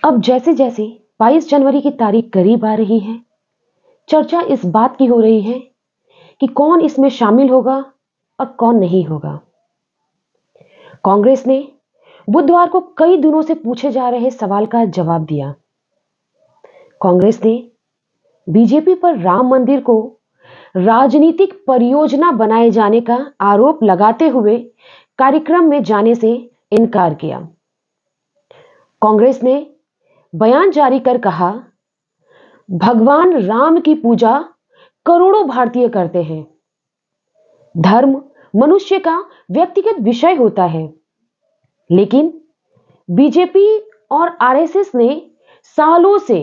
अब जैसे जैसे 22 जनवरी की तारीख करीब आ रही है, चर्चा इस बात की हो रही है कि कौन इसमें शामिल होगा और कौन नहीं होगा। कांग्रेस ने बुधवार को कई दिनों से पूछे जा रहे सवाल का जवाब दिया। कांग्रेस ने बीजेपी पर राम मंदिर को राजनीतिक परियोजना बनाए जाने का आरोप लगाते हुए कार्यक्रम में जाने से इनकार किया। कांग्रेस ने बयान जारी कर कहा, भगवान राम की पूजा करोड़ों भारतीय करते हैं। धर्म मनुष्य का व्यक्तिगत विषय होता है, लेकिन बीजेपी और आरएसएस ने सालों से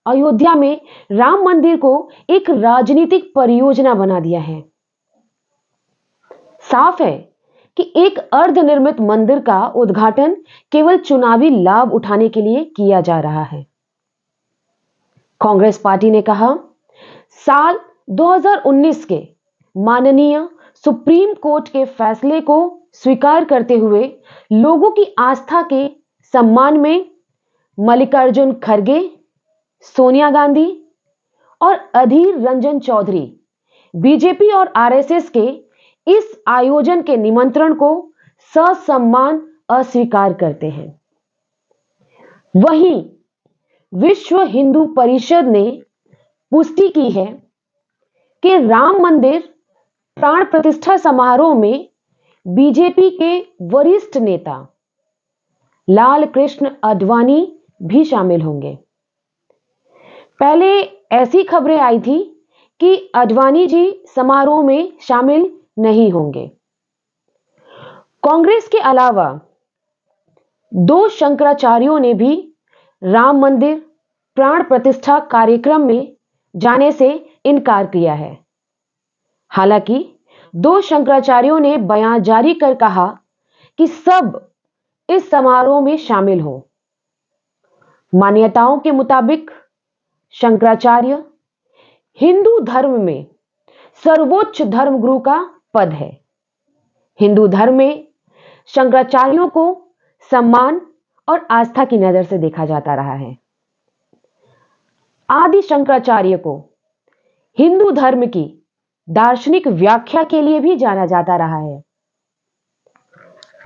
अयोध्या में राम मंदिर को एक राजनीतिक परियोजना बना दिया है। साफ है कि एक अर्धनिर्मित मंदिर का उद्घाटन केवल चुनावी लाभ उठाने के लिए किया जा रहा है। कांग्रेस पार्टी ने कहा, साल 2019 के माननीय सुप्रीम कोर्ट के फैसले को स्वीकार करते हुए लोगों की आस्था के सम्मान में मल्लिकार्जुन खड़गे, सोनिया गांधी और अधीर रंजन चौधरी बीजेपी और आरएसएस के इस आयोजन के निमंत्रण को ससम्मान अस्वीकार करते हैं। वहीं विश्व हिंदू परिषद ने पुष्टि की है कि राम मंदिर प्राण प्रतिष्ठा समारोह में बीजेपी के वरिष्ठ नेता लाल कृष्ण आडवाणी भी शामिल होंगे। पहले ऐसी खबरें आई थी कि आडवाणी जी समारोह में शामिल नहीं होंगे। कांग्रेस के अलावा दो शंकराचार्यों ने भी राम मंदिर प्राण प्रतिष्ठा कार्यक्रम में जाने से इनकार किया है। हालांकि दो शंकराचार्यों ने बयान जारी कर कहा कि सब इस समारोह में शामिल हो। मान्यताओं के मुताबिक शंकराचार्य हिंदू धर्म में सर्वोच्च धर्मगुरु का पद है। हिंदू धर्म में शंकराचार्यों को सम्मान और आस्था की नजर से देखा जाता रहा है। आदि शंकराचार्य को हिंदू धर्म की दार्शनिक व्याख्या के लिए भी जाना जाता रहा है।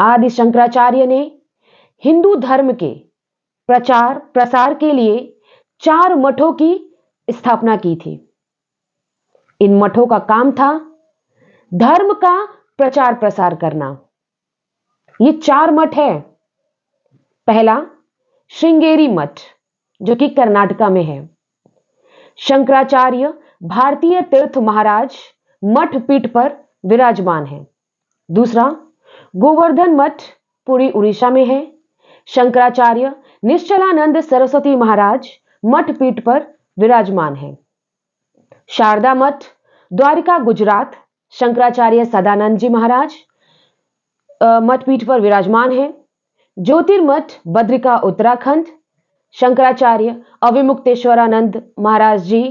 आदि शंकराचार्य ने हिंदू धर्म के प्रचार प्रसार के लिए 4 मठों की स्थापना की थी। इन मठों का काम था धर्म का प्रचार प्रसार करना। ये 4 मठ है। पहला श्रृंगेरी मठ, जो कि कर्नाटका में है। शंकराचार्य भारतीय तीर्थ महाराज मठ पीठ पर विराजमान है। दूसरा गोवर्धन मठ पुरी उड़ीसा में है। शंकराचार्य निश्चलानंद सरस्वती महाराज मठ पीठ पर विराजमान है। शारदा मठ द्वारिका गुजरात, शंकराचार्य सदानंद जी महाराज मठ पीठ पर विराजमान है। ज्योतिर्मठ बद्रिका उत्तराखंड, शंकराचार्य अविमुक्तेश्वरानंद महाराज जी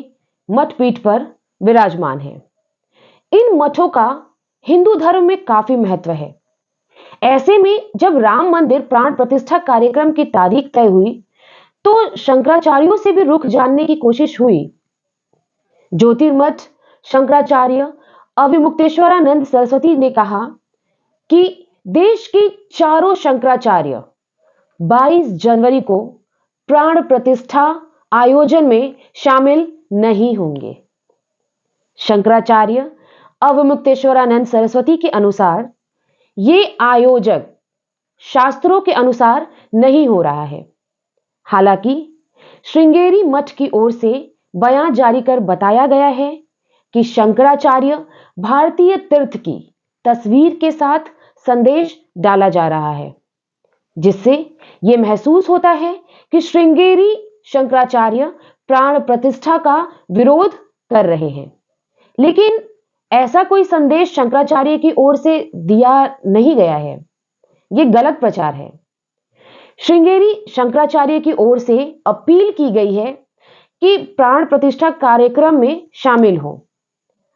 मठ पीठ पर विराजमान है। इन मठों का हिंदू धर्म में काफी महत्व है। ऐसे में जब राम मंदिर प्राण प्रतिष्ठा कार्यक्रम की तारीख तय हुई तो शंकराचार्यों से भी रुख जानने की कोशिश हुई। ज्योतिर्मठ शंकराचार्य अविमुक्तेश्वरानंद सरस्वती ने कहा कि देश के चारों शंकराचार्य 22 जनवरी को प्राण प्रतिष्ठा आयोजन में शामिल नहीं होंगे। शंकराचार्य अविमुक्तेश्वरानंद सरस्वती के अनुसार ये आयोजक शास्त्रों के अनुसार नहीं हो रहा है। हालांकि श्रृंगेरी मठ की ओर से बयान जारी कर बताया गया है कि शंकराचार्य भारतीय तीर्थ की तस्वीर के साथ संदेश डाला जा रहा है, जिससे यह महसूस होता है कि श्रृंगेरी शंकराचार्य प्राण प्रतिष्ठा का विरोध कर रहे हैं। लेकिन ऐसा कोई संदेश शंकराचार्य की ओर से दिया नहीं गया है। यह गलत प्रचार है। श्रृंगेरी शंकराचार्य की ओर से अपील की गई है कि प्राण प्रतिष्ठा कार्यक्रम में शामिल हो।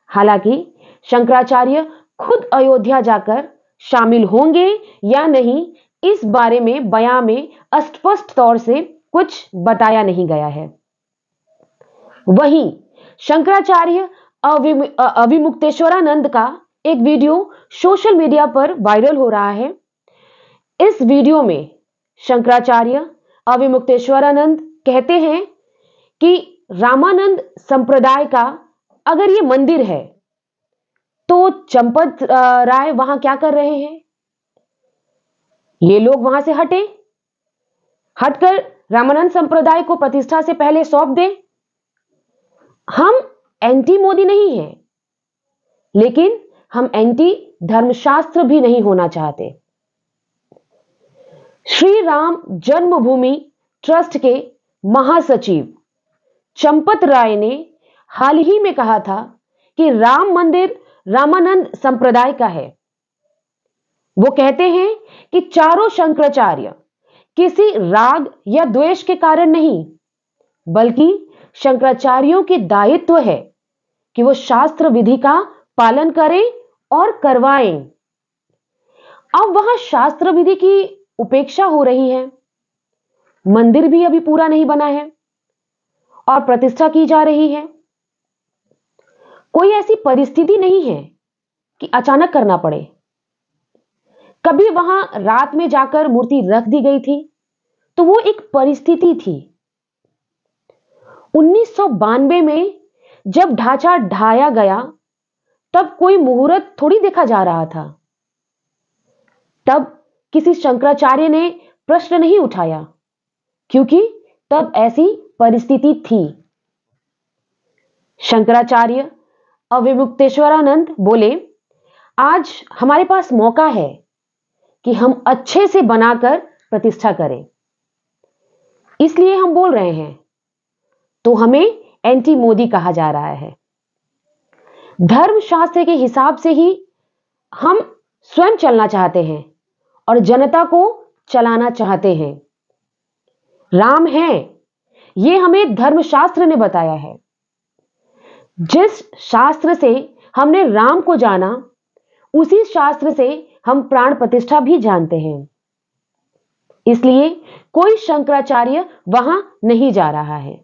हालांकि शंकराचार्य खुद अयोध्या जाकर शामिल होंगे या नहीं, इस बारे में बयान में अस्पष्ट तौर से कुछ बताया नहीं गया है। वहीं शंकराचार्य अविमुक्तेश्वरानंद का एक वीडियो सोशल मीडिया पर वायरल हो रहा है। इस वीडियो में शंकराचार्य अविमुक्तेश्वरानंद कहते हैं कि रामानंद संप्रदाय का अगर ये मंदिर है तो चंपत राय वहां क्या कर रहे हैं? ये लोग वहां से हटकर रामानंद संप्रदाय को प्रतिष्ठा से पहले सौंप दें। हम एंटी मोदी नहीं हैं, लेकिन हम एंटी धर्मशास्त्र भी नहीं होना चाहते। श्री राम जन्मभूमि ट्रस्ट के महासचिव चंपत राय ने हाल ही में कहा था कि राम मंदिर रामानंद संप्रदाय का है। वो कहते हैं कि चारों शंकराचार्य किसी राग या द्वेष के कारण नहीं, बल्कि शंकराचार्यों की दायित्व है कि वो शास्त्र विधि का पालन करें और करवाएं। अब वहां शास्त्र विधि की उपेक्षा हो रही है। मंदिर भी अभी पूरा नहीं बना है और प्रतिष्ठा की जा रही है। कोई ऐसी परिस्थिति नहीं है कि अचानक करना पड़े। कभी वहां रात में जाकर मूर्ति रख दी गई थी तो वो एक परिस्थिति थी। 1992 में जब ढांचा ढाया गया तब कोई मुहूर्त थोड़ी देखा जा रहा था। तब किसी शंकराचार्य ने प्रश्न नहीं उठाया, क्योंकि तब ऐसी परिस्थिति थी। शंकराचार्य अविमुक्तेश्वरानंद बोले, आज हमारे पास मौका है कि हम अच्छे से बनाकर प्रतिष्ठा करें, इसलिए हम बोल रहे हैं। तो हमें एंटी मोदी कहा जा रहा है। धर्मशास्त्र के हिसाब से ही हम स्वयं चलना चाहते हैं और जनता को चलाना चाहते हैं। राम है, ये हमें धर्मशास्त्र ने बताया है। जिस शास्त्र से हमने राम को जाना, उसी शास्त्र से हम प्राण प्रतिष्ठा भी जानते हैं। इसलिए कोई शंकराचार्य वहां नहीं जा रहा है।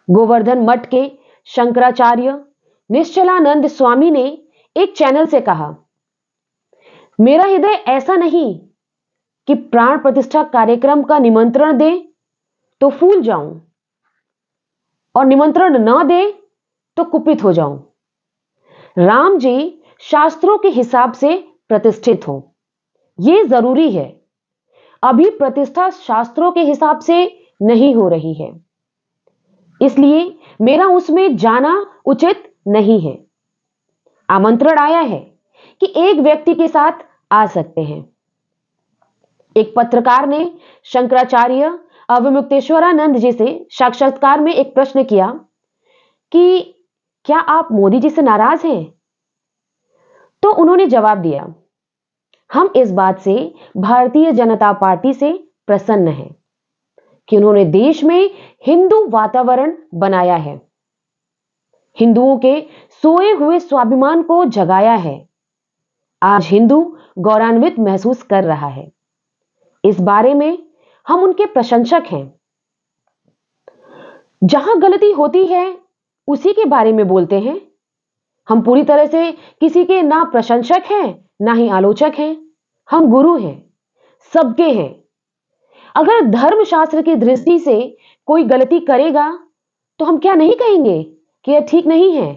गोवर्धन मठ के शंकराचार्य निश्चलानंद स्वामी ने एक चैनल से कहा, मेरा हृदय ऐसा नहीं कि प्राण प्रतिष्ठा कार्यक्रम का निमंत्रण दे तो फूल जाऊं और निमंत्रण न दे तो कुपित हो जाऊं। राम जी शास्त्रों के हिसाब से प्रतिष्ठित हो, यह जरूरी है। अभी प्रतिष्ठा शास्त्रों के हिसाब से नहीं हो रही है, इसलिए मेरा उसमें जाना उचित नहीं है। आमंत्रण आया है कि एक व्यक्ति के साथ आ सकते हैं। एक पत्रकार ने शंकराचार्य अविमुक्तेश्वरानंद जी से साक्षात्कार में एक प्रश्न किया कि क्या आप मोदी जी से नाराज हैं? तो उन्होंने जवाब दिया, हम इस बात से भारतीय जनता पार्टी से प्रसन्न हैं कि उन्होंने देश में हिंदू वातावरण बनाया है, हिंदुओं के सोए हुए स्वाभिमान को जगाया है। आज हिंदू गौरवान्वित महसूस कर रहा है। इस बारे में हम उनके प्रशंसक हैं। जहां गलती होती है उसी के बारे में बोलते हैं। हम पूरी तरह से किसी के ना प्रशंसक हैं ना ही आलोचक हैं। हम गुरु हैं, सबके हैं। अगर धर्मशास्त्र की दृष्टि से कोई गलती करेगा तो हम क्या नहीं कहेंगे कि यह ठीक नहीं है?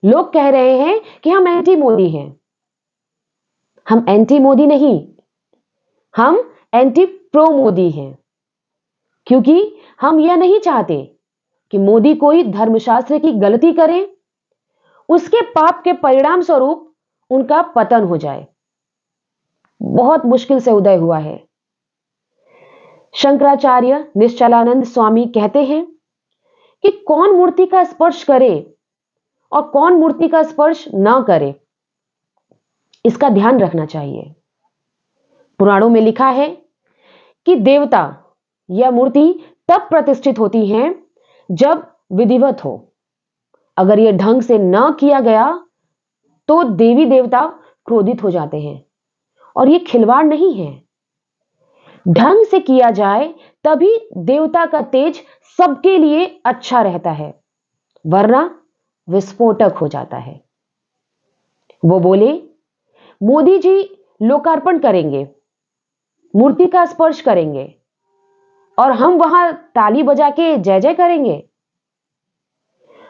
लोग कह रहे हैं कि हम एंटी मोदी हैं। हम एंटी मोदी नहीं, हम एंटी प्रो मोदी हैं, क्योंकि हम यह नहीं चाहते कि मोदी कोई धर्मशास्त्र की गलती करे, उसके पाप के परिणाम स्वरूप उनका पतन हो जाए। बहुत मुश्किल से उदय हुआ है। शंकराचार्य निश्चलानंद स्वामी कहते हैं कि कौन मूर्ति का स्पर्श करे और कौन मूर्ति का स्पर्श ना करे, इसका ध्यान रखना चाहिए। पुराणों में लिखा है कि देवता या मूर्ति तब प्रतिष्ठित होती हैं जब विधिवत हो। अगर यह ढंग से ना किया गया तो देवी देवता क्रोधित हो जाते हैं, और यह खिलवाड़ नहीं है। ढंग से किया जाए तभी देवता का तेज सबके लिए अच्छा रहता है, वरना विस्फोटक हो जाता है। वो बोले, मोदी जी लोकार्पण करेंगे, मूर्ति का स्पर्श करेंगे और हम वहां ताली बजा के जय जय करेंगे।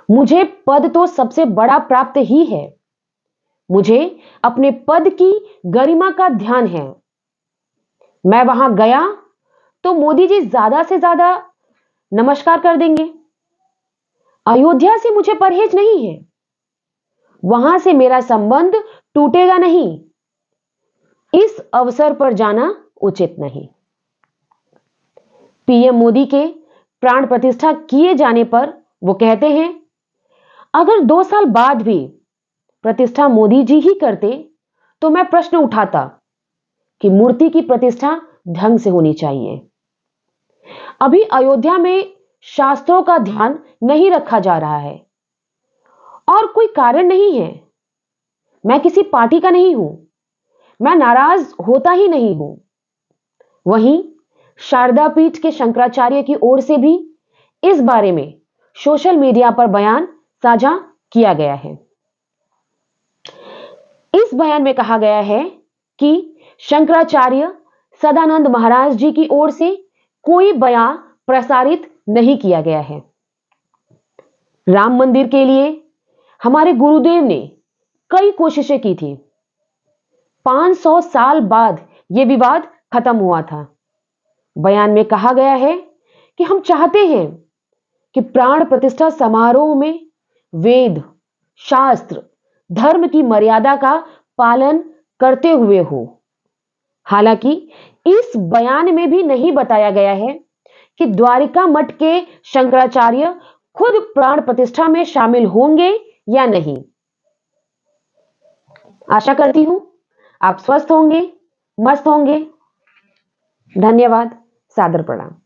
मुझे पद तो सबसे बड़ा प्राप्त ही है। मुझे अपने पद की गरिमा का ध्यान है। मैं वहां गया तो मोदी जी ज्यादा से ज्यादा नमस्कार कर देंगे। अयोध्या से मुझे परहेज नहीं है। वहां से मेरा संबंध टूटेगा नहीं। इस अवसर पर जाना उचित नहीं। पीएम मोदी के प्राण प्रतिष्ठा किए जाने पर वो कहते हैं, अगर 2 साल बाद भी प्रतिष्ठा मोदी जी ही करते तो मैं प्रश्न उठाता कि मूर्ति की प्रतिष्ठा ढंग से होनी चाहिए। अभी अयोध्या में शास्त्रों का ध्यान नहीं रखा जा रहा है और कोई कारण नहीं है। मैं किसी पार्टी का नहीं हूं। मैं नाराज होता ही नहीं हूं। वहीं शारदा पीठ के शंकराचार्य की ओर से भी इस बारे में सोशल मीडिया पर बयान साझा किया गया है। इस बयान में कहा गया है कि शंकराचार्य सदानंद महाराज जी की ओर से कोई बयान प्रसारित नहीं किया गया है। राम मंदिर के लिए हमारे गुरुदेव ने कई कोशिशें की थी। 500 साल बाद यह विवाद खत्म हुआ था। बयान में कहा गया है कि हम चाहते हैं कि प्राण प्रतिष्ठा समारोह में वेद, शास्त्र, धर्म की मर्यादा का पालन करते हुए हो। हालांकि इस बयान में भी नहीं बताया गया है कि द्वारिका मठ के शंकराचार्य खुद प्राण प्रतिष्ठा में शामिल होंगे या नहीं। आशा करती हूं आप स्वस्थ होंगे, मस्त होंगे। धन्यवाद। सादर प्रणाम।